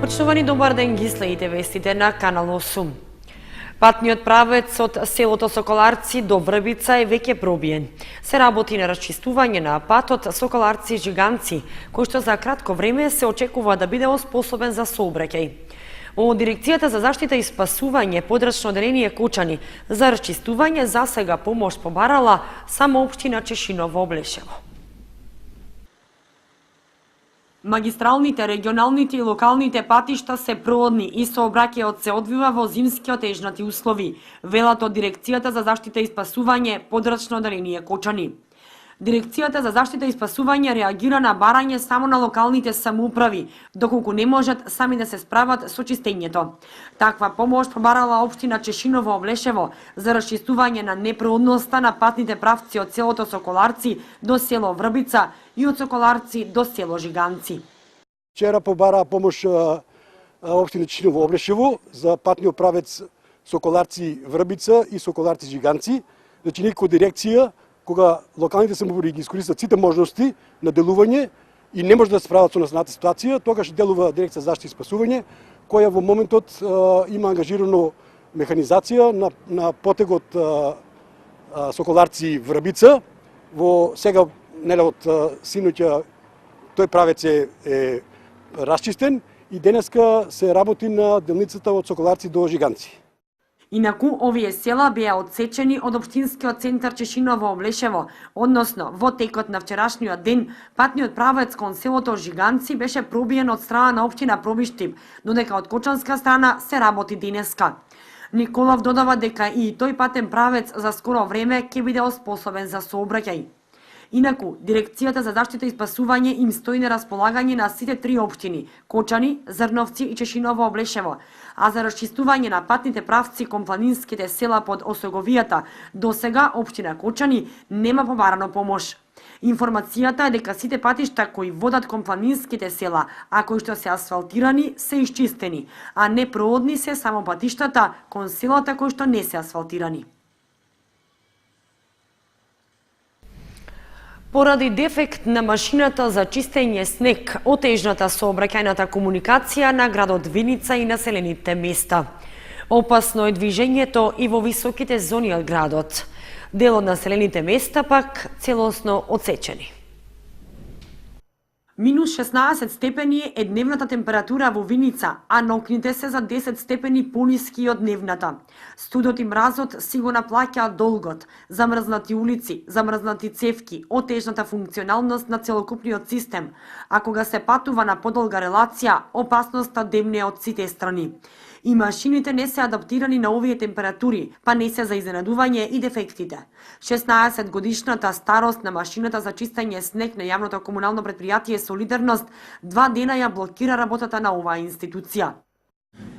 Почнувани добар ден, ги следите вестите на Канал 8. Патниот правец од селото Соколарци до Врбица е веќе пробиен. Се работи на расчистување на патот Соколарци-Жиганци, кој што за кратко време се очекува да биде способен за сообраќај. Од Дирекцијата за заштита и спасување подрачно одделение Кочани за расчистување засега помош побарала само општина Чешиново-Облешево. Магистралните, регионалните и локалните патишта се проводни и сообраќајот се одвива во зимски отежнати услови, велат од Дирекцијата за заштита и спасување подрачно одделение Кочани. Дирекцијата за заштита и спасување реагира на барање само на локалните самоуправи, доколку не можат сами да се справат со чистењето. Таква помош побарала општина Чешиново-Облешево за расчистување на непроодноста на патните правци од селото Соколарци до село Врбица и од Соколарци до село Жиганци. Вчера побара помош општина Чешиново-Облешево за патниот правец Соколарци-Врбица и Соколарци-Жиганци. Значи некој дирекција кога локалните самоуправи ги искористат сите можности на делување и не може да се справат со настаната ситуација, тогаш делува Дирекција за заштита и спасување, која во моментот има ангажирано механизација на потегот Соколарци-Врбица. Во сега од синоќа тој правец е расчистен и денеска се работи на делницата од Соколарци до Жиганци. Инаку, овие села беа одсечени од општинскиот центар Чешиново-Облешево, односно во текот на вчерашниот ден, патниот правец кон селото Жиганци беше пробиен од страна на општина Пробиштив, додека од кочанска страна се работи денеска. Николов додава дека и тој патен правец за скоро време ќе биде способен за сообраќај. Инаку, Дирекцијата за заштита и спасување им стои на располагање на сите три општини – Кочани, Зрновци и Чешиново-Облешево, а за расчистување на патните правци кон планинските села под Осоговијата, досега општина Кочани нема побарано помош. Информацијата е дека сите патишта кои водат кон планинските села, а кои што се асфалтирани, се исчистени, а непроодни се само патиштата кон селата кои што не се асфалтирани. Поради дефект на машината за чистење снег, отежната сообраќајната комуникација на градот Виница и населените места. Опасно е движењето и во високите зони од градот. Дел од населените места пак целосно одсечени. Минус 16 степени е дневната температура во Виница, а нокните се за 10 степени пониски од дневната. Студот и мразот си го наплаќаат долгот, замрзнати улици, замрзнати цевки, отежната функционалност на целокупниот систем, а кога се патува на подолга релација, опасноста демне од сите страни. И машините не се адаптирани на овие температури, па не се за изненадување и дефектите. 16 годишната старост на машината за чистење снег на јавното комунално предпријатие Солидарност 2 дена ја блокира работата на оваа институција.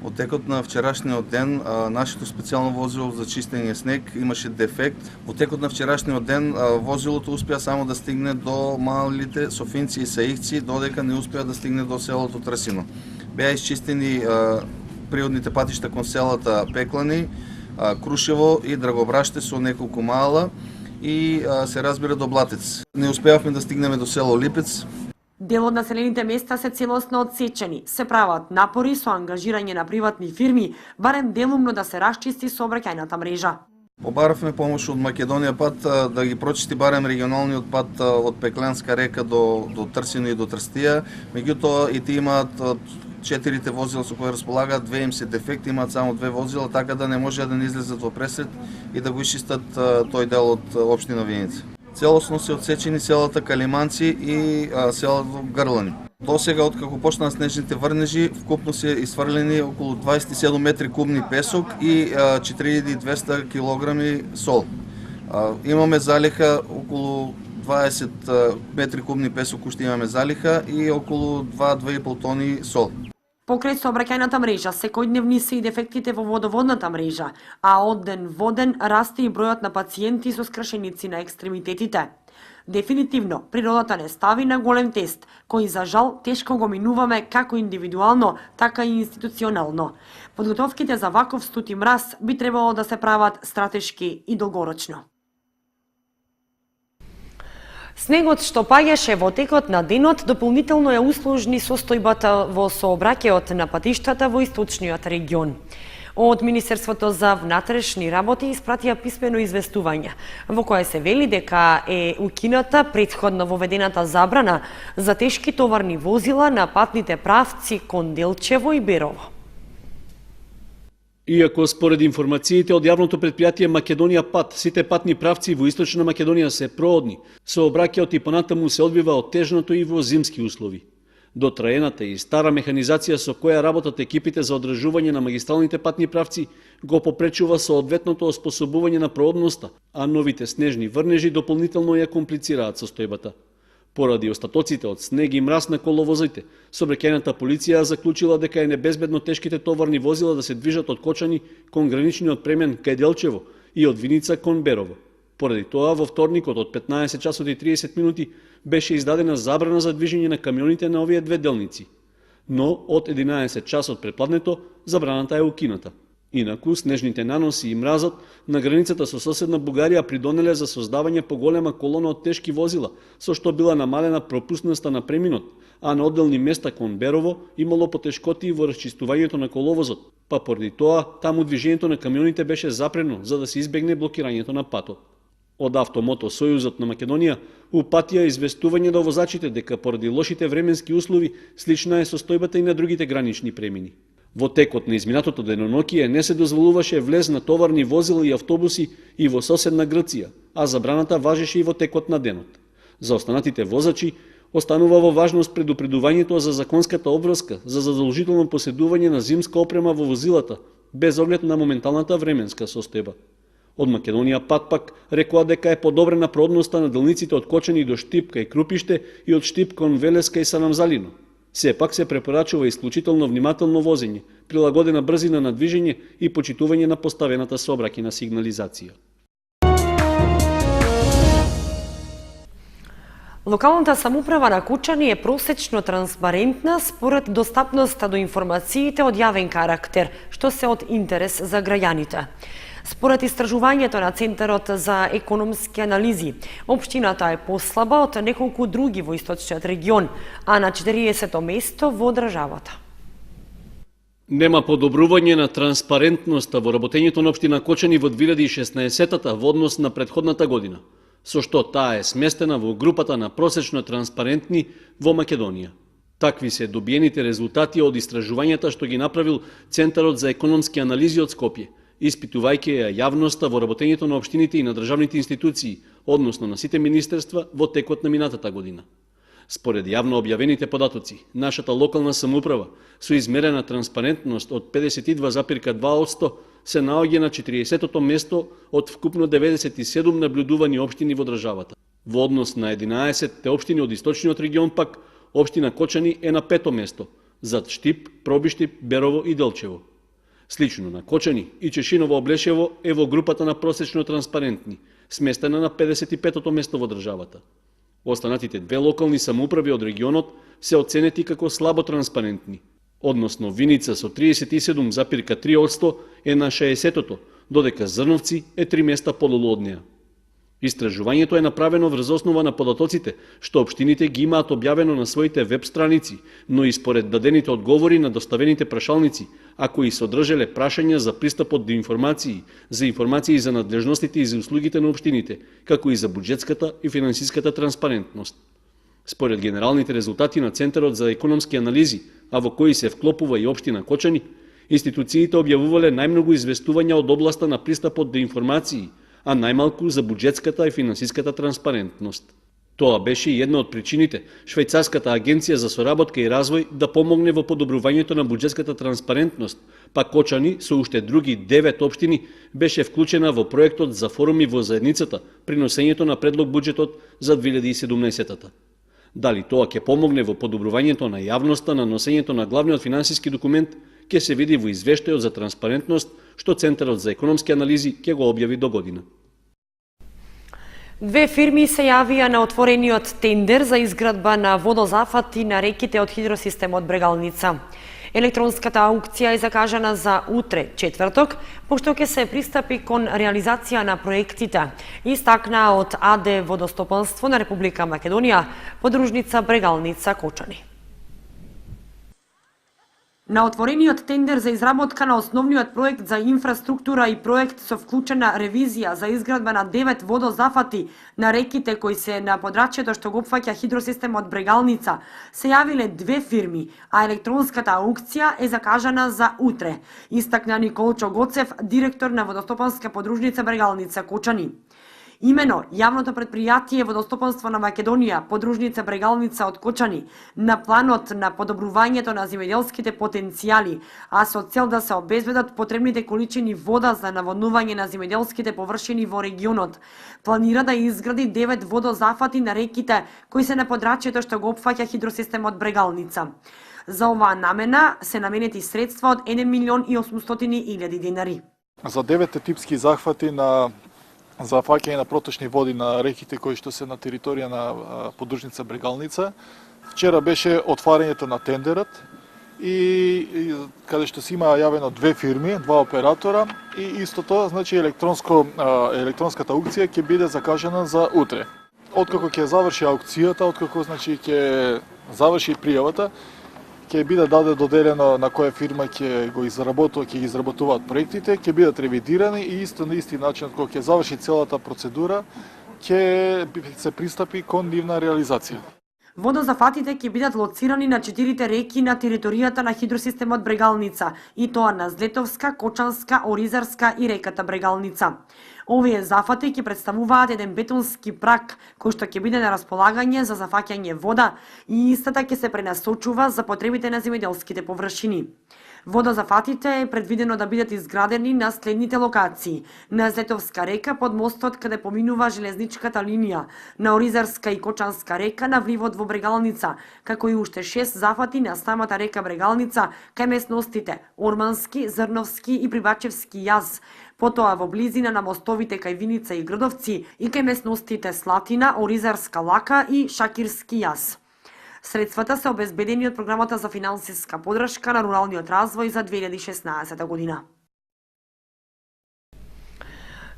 Од текот на вчерашниот ден, нашето специјално возило за чистење снег имаше дефект. Во текот на вчерашниот ден, возилото успеа само да стигне до малите Софинци и Саихци, додека не успеа да стигне до селото Трсино. Беа исчистени природните патишта кон селата Пеклани, Крушево и Драгобраште со неколку мала и се разбира до Блатец. Не успеавме да стигнеме до село Липец. Дел од населените места се целосно одсечени. Се прават напори со ангажирање на приватни фирми, барем делумно да се расчисти сообраќајната мрежа. Побаравме помош од Македонија пат да ги прочисти барем регионалниот пат од Пекленска река до Трсино и до Трстија. Меѓутоа и тие имаат 4 возила со кои располагаат, 2 им се дефекти, имаат само 2 возила, така да не може да не излезат во пресред и да го исчистат тој дел од општина Виница. Целосно се одсечени селата Калиманци и селото Грлани. Досега, откако почнаа снежните врнежи, вкупно се изфрлени околу 27 метри кубни песок и 4200 килограми сол. Имаме залиха околу 20 метри кубни песок уште имаме залиха и околу 2-2,5 тони сол. Покрај сообраќајната мрежа, секојдневни се и дефектите во водоводната мрежа, а од ден во ден расте и бројот на пациенти со скршеници на екстремитетите. Дефинитивно, природата не стави на голем тест, кој за жал тешко го минуваме како индивидуално, така и институционално. Подготовките за ваков студ и мраз би требало да се прават стратешки и долгорочно. Снегот што паѓаше во текот на денот дополнително ја услужни состојбата во сообраќајот на патиштата во источниот регион. Од Министерството за внатрешни работи испратија писмено известување, во кое се вели дека е укината претходно воведената забрана за тешки товарни возила на патните правци кон Делчево и Берово. Иако според информациите од јавното предпријатие Македонија Пат, сите патни правци во Источна Македонија се проодни, сообраќајот и понатаму се одвива отежното и во зимски услови. Дотраената и стара механизација со која работат екипите за одржување на магистралните патни правци го попречува соодветното оспособување на проодноста, а новите снежни врнежи дополнително ја комплицираат состојбата. Поради остатоците од снег и мраз на коловозите, сообраќајната полиција заклучила дека е небезбедно тешките товарни возила да се движат од Кочани кон граничниот премен кај Делчево и од Виница кон Берово. Поради тоа, во вторникот од 15 часот и 30 минути беше издадена забрана за движење на камионите на овие две делници. Но од 11 часот препладнето забраната е укината. Инаку, снежните наноси и мразот на границата со соседна Бугарија придонеле за создавање поголема колона од тешки возила, со што била намалена пропусноста на преминот, а на одделни места кон Берово имало потешкоти во расчистувањето на коловозот, па поради тоа таму движењето на камионите беше запрено за да се избегне блокирањето на патот. Од Автомото Сојузот на Македонија упатија известување до возачите дека поради лошите временски услови слична е состојбата и на другите гранични премини. Во текот на изминатото деноноќие не се дозволуваше влез на товарни возила и автобуси и во соседна Грција, а забраната важеше и во текот на денот. За останатите возачи останува во важност предупредувањето за законската обврска за задолжително поседување на зимска опрема во возилата, без оглед на моменталната временска состојба. Од Македонија пак рекоа дека е подобрена проодноста на делниците од Кочани до Штип кај Крупиште и од Штип кон Велеска и Санамзалино. Сепак се препорачува исклучително внимателно возење, прилагодена брзина на движење и почитување на поставената сообраќајна сигнализација. Локалната самоуправа на Кучани е просечно транспарентна според достапноста до информациите од јавен карактер, што се од интерес за граѓаните. Според истражувањето на Центарот за економски анализи, општината е послаба од неколку други во источниот регион, а на 40-то место во државата. Нема подобрување на транспарентноста во работењето на општина Кочани во 2016-та во однос на претходната година, со што таа е сместена во групата на просечно транспарентни во Македонија. Такви се добиените резултати од истражувањата што ги направил Центарот за економски анализи од Скопје, испитувајќи ја јавноста во работењето на општините и на државните институции, односно на сите министерства во текот на минатата година. Според јавно објавените податоци, нашата локална самоуправа со измерена транспарентност од 52,2% се наоѓа на 40-то место од вкупно 97 наблюдувани општини во државата. Во однос на 11 општини од источниот регион пак, општина Кочани е на 5-то место, зад Штип, Пробиштип, Берово и Делчево. Слично на Кочани и Чешиново Облешево е во групата на просечно транспарентни, сместена на 55-то место во државата. Останатите две локални самоуправи од регионот се оценети како слабо транспарентни, односно Виница со 37,3% е на 60-то, додека Зрновци е 3 места подолу од неа. Истражувањето е направено врз основа на податоците што општините ги имаат објавено на своите веб страници, но и според дадените одговори на доставените прашалници, а кои содржале прашања за пристапот до информации, за информации за надлежностите и за услугите на општините, како и за буџетската и финансиската транспарентност. Според генералните резултати на Центарот за економски анализи, а во кои се вклопува и општина Кочани, институциите објавувале најмногу известувања од областа на пристапот до информации, а најмалку за буџетската и финансиската транспарентност. Тоа беше и една од причините Швајцарската агенција за соработка и развој да помогне во подобрувањето на буџетската транспарентност, па Кочани со уште други 9 општини беше вклучена во проектот за форуми во заедницата при носењето на предлог буџетот за 2017-та. Дали тоа ќе помогне во подобрувањето на јавноста на носењето на главниот финансиски документ, ќе се види во извештајот за транспарентност што Центарот за економски анализи ќе го објави до година. Две фирми се јавија на отворениот тендер за изградба на водозафати на реките од хидросистемот Брегалница. Електронската аукција е закажана за утре, четврток, пошто ќе се пристапи кон реализација на проектите, истакна од АД Водостопанство на Република Македонија, подружница Брегалница Кочани. На отворениот тендер за изработка на основниот проект за инфраструктура и проект со вклучена ревизија за изградба на 9 водозафати на реките кои се на подрачјето што го опфаќа хидросистемот Брегалница, се јавиле две фирми, а електронската аукција е закажана за утре, истакна Николчо Гоцев, директор на водостопанска подружница Брегалница Кочани. Имено, јавното предпријатие Водостопанство на Македонија, подружница Брегалница од Кочани, на планот на подобрувањето на земјоделските потенцијали, а со цел да се обезбедат потребните количини вода за наводнување на земјоделските површини во регионот, планира да изгради 9 водозафати на реките кои се на подрачјето што го опфаќа хидросистемот Брегалница. За оваа намена се наменети средства од 1.800.000 денари. За 9 типски захвати на за фаќање на проточни води на реките кои што се на територија на подружница Брегалница. Вчера беше отварањето на тендерот и каде што се има јавено две фирми, два оператора и истото, значи електронската аукција ќе биде закажана за утре. Откако ќе заврши аукцијата, откако значи ќе заврши пријавата, ќе биде доделено на која фирма ќе ги изработуваат проектите, ќе бидат ревидирани и исто на исти начин кога ќе заврши целата процедура, ќе се пристапи кон нивна реализација. Водозафатите ќе бидат лоцирани на 4 реки на територијата на хидросистемот Брегалница, и тоа на Злетовска, Кочанска, Оризарска и реката Брегалница. Овие зафати ќе представуваат еден бетонски прак кој што ќе биде на располагање за зафаќање вода и истата ќе се пренасочува за потребите на земјоделските површини. Водозафатите е предвидено да бидат изградени на следните локации: на Злетовска река под мостот каде поминува железничката линија, на Оризарска и Кочанска река на вливот во Брегалница, како и уште 6 зафати на самата река Брегалница кај местностите Ормански, Зрновски и Прибачевски јаз, потоа во близина на мостовите кај Виница и Грдовци и кај местностите Слатина, Оризарска лака и Шакирски јаз. Средствата се обезбедени од програмата за финансиска подршка на руралниот развој за 2016 година.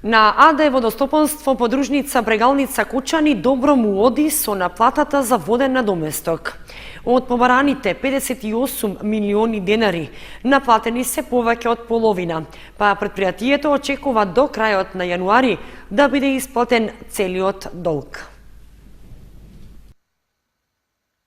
На АД Водостопанство подружница Брегалница Кочани добро му оди со наплатата за воден надоместок. Од побараните 58 милиони денари, наплатени се повеќе од половина, па предпријатието очекува до крајот на јануари да биде исплатен целиот долг.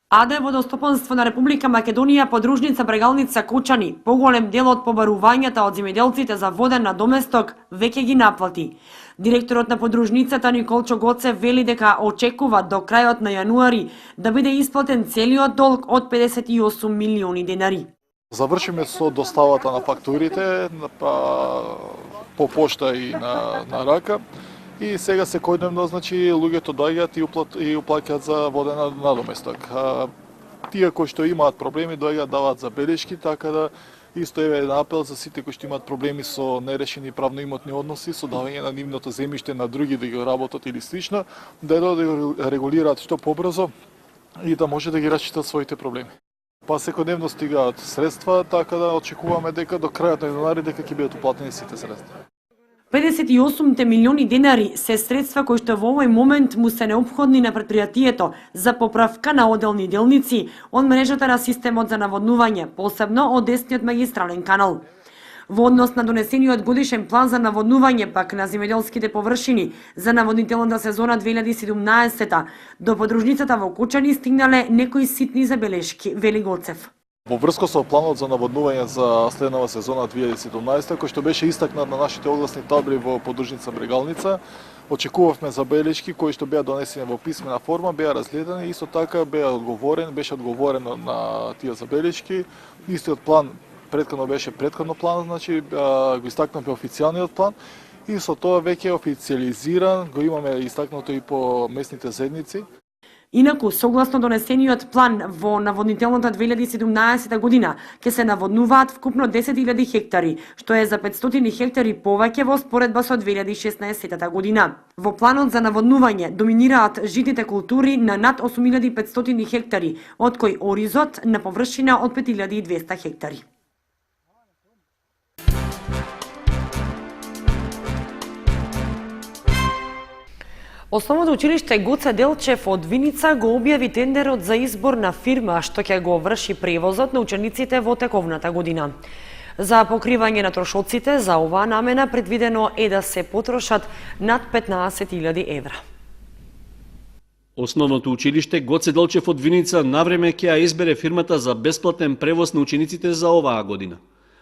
АД Водостопанство на Република Македонија, подружница Брегалница Кочани, поголем дел од побарувањата од земјоделците за воден надоместок веќе ги наплати. Директорот на подружницата Николчо Гоцев вели дека очекува до крајот на јануари да биде исплатен целиот долг од 58 милиони денари. Завршиме со доставата на фактурите по пошта и на рака. И сега секојдневно, значи, луѓето доаѓаат и уплаќаат за воден надоместок. Тие кои што имаат проблеми доаѓаат даваат забелешки, така да исто е еден апел за сите кои што имаат проблеми со нерешени правно-имотни односи, со давање на нивното земјиште на други да ги работат или слично, да регулираат што побрзо и да може да ги расчитат своите проблеми. Па секојдневно стигаат средства, така да очекуваме дека до крајот на јануари дека ќе бидат уплатени сите средства. 58 милиони денари се средства кои што во овој момент му се неопходни на предпријатието за поправка на оделни делници од мрежата на системот за наводнување, посебно од десниот магистрален канал. Во однос на донесениот годишен план за наводнување пак на земјоделските површини за наводнителната сезона 2017, до подружницата во Кочани стигнале некои ситни забелешки, вели Гоцев. Во врска со планот за наводнување за следнава сезона 2017, кој што беше истакнат на нашите огласни табли во подружница Брегалница, очекувавме забелешки кои што беа донесени во писмена форма, беа разгледани и исто така беше одговорено на тие забелешки. Истиот план беше претходно план, значи го истакнавме официјалниот план и со тоа веќе е официјализиран, го имаме истакнато и по местните заедници. Инаку, согласно донесениот план во наводнителната 2017 година, ќе се наводнуваат вкупно 10.000 хектари, што е за 500 хектари повеќе во споредба со 2016 година. Во планот за наводнување доминираат житните култури на над 8.500 хектари, од кои оризот на површина од 5.200 хектари. Основното училиште Гоце Делчев од Виница го објави тендерот за избор на фирма што ќе го врши превозот на учениците во тековната година. За покривање на трошоците за оваа намена предвидено е да се потрошат над 15.000 евра. Основното училиште Гоце Делчев од Виница навреме ќе ја избере фирмата за бесплатен превоз на учениците за оваа година.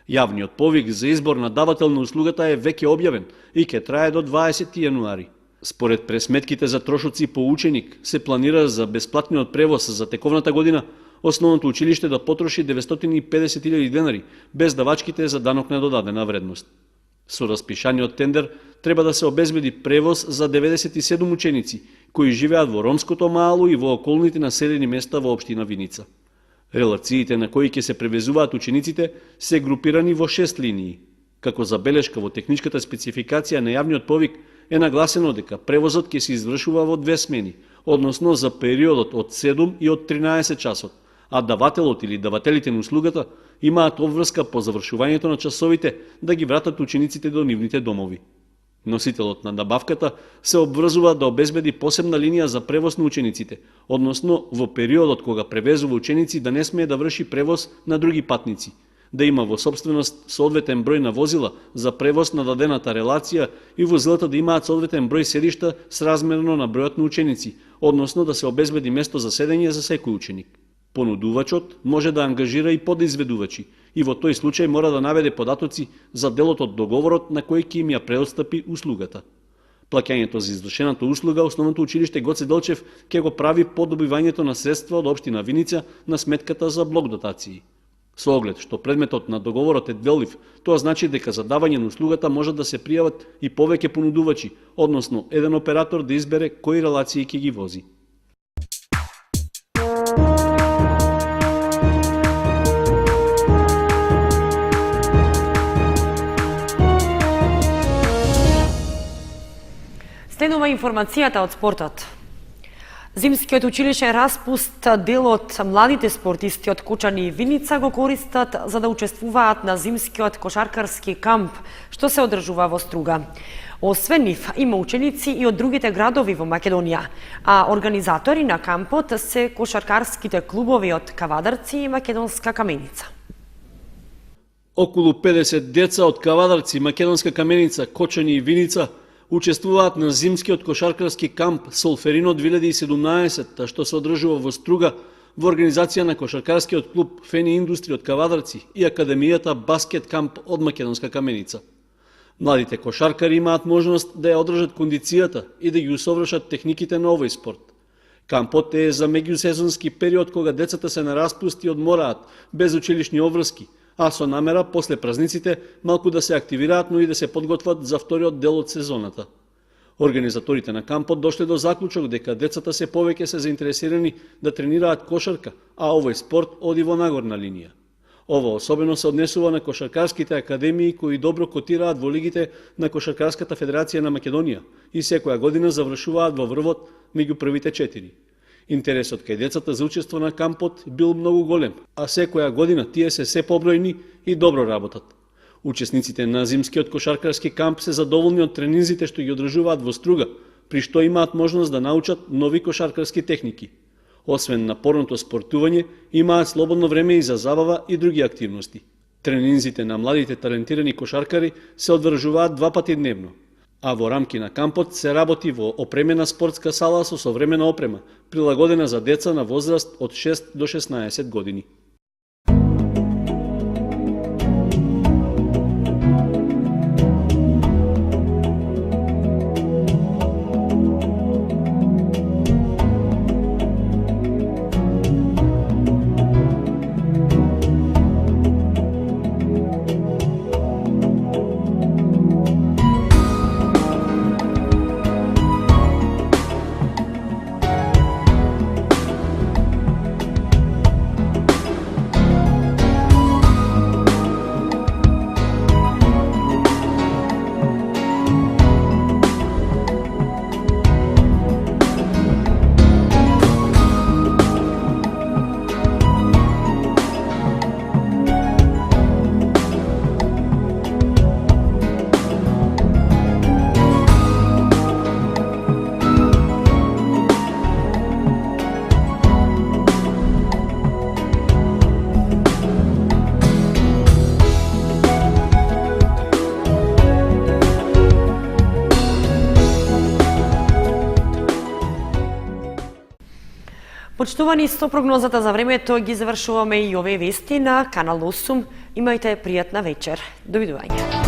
Јавниот повик за избор на давател на услугата е веќе објавен и ќе трае до 20 јануари. Според пресметките за трошоци по ученик се планира за бесплатниот превоз за тековната година основното училиште да потроши 950.000 денари, без давачките за данок на додадена вредност. Со распишаниот тендер треба да се обезбеди превоз за 97 ученици кои живеат во ромското мало и во околните населени места во општина Виница. Релациите на кои ќе се превезуваат учениците се групирани во 6 линии. Како забелешка во техничката спецификација на јавниот повик е нагласено дека превозот ќе се извршува во 2 смени, односно за периодот од 7 и од 13 часот, а давателот или давателите на услугата имаат обврска по завршувањето на часовите да ги вратат учениците до нивните домови. Носителот на набавката се обврзува да обезбеди посебна линија за превоз на учениците, односно во периодот кога превезува ученици да не смее да врши превоз на други патници, да има во собственост соодветен број на возила за превоз на дадената релација и возилата да имаат соодветен број седишта сразмерно на бројот на ученици, односно да се обезбеди место за седење за секој ученик. Понудувачот може да ангажира и подизведувачи и во тој случај мора да наведе податоци за делот од договорот на кој ќе им ја предостави услугата. Плаќањето за извршената услуга основното училиште Гоце Делчев ќе го прави по добивањето на средства од општина Виница на сметката за блок дотации. Со оглед што предметот на договорот е делив, тоа значи дека за давање на услугата може да се пријават и повеќе понудувачи, односно еден оператор да избере кои релации ќе ги вози. Следува информацијата од спортот. Зимскиот училишен распуст дел од младите спортисти од Кочани и Виница го користат за да учествуваат на зимскиот кошаркарски камп, што се одржува во Струга. Освен нив, има ученици и од другите градови во Македонија, а организатори на кампот се кошаркарските клубови од Кавадарци и Македонска Каменица. Околу 50 деца од Кавадарци, Македонска Каменица, Кочани и Виница учествуваат на зимскиот кошаркарски камп Солферино 2017, што се одржува во Струга во организација на кошаркарскиот клуб Фени Индустри од Кавадарци и Академијата Баскет камп од Македонска Каменица. Младите кошаркари имаат можност да ја одржат кондицијата и да ги усовршат техниките на овој спорт. Кампот е за меѓусезонски период кога децата се на распуст и одмораат без училишни обврски, а со намера после празниците малку да се активираат, но и да се подготват за вториот дел од сезоната. Организаторите на кампот дошле до заклучок дека децата се повеќе се заинтересирани да тренираат кошарка, а овој спорт оди во нагорна линија. Ова особено се однесува на кошаркарските академии кои добро котираат во лигите на Кошаркарската федерација на Македонија и секоја година завршуваат во врвот меѓу првите 4. Интересот кај децата за учество на кампот бил многу голем, а секоја година тие се побројни и добро работат. Учесниците на зимскиот кошаркарски камп се задоволни од тренинзите што ги одржуваат во Струга, при што имаат можност да научат нови кошаркарски техники. Освен напорното спортување, имаат слободно време и за забава и други активности. Тренинзите на младите талентирани кошаркари се одржуваат 2 пати дневно, а во рамки на кампот се работи во опремена спортска сала со современа опрема, прилагодена за деца на возраст од 6 до 16 години. Почитувани, со прогнозата за времето ги завршуваме и овие вести на Канал 8. Имајте пријатна вечер. Довидување.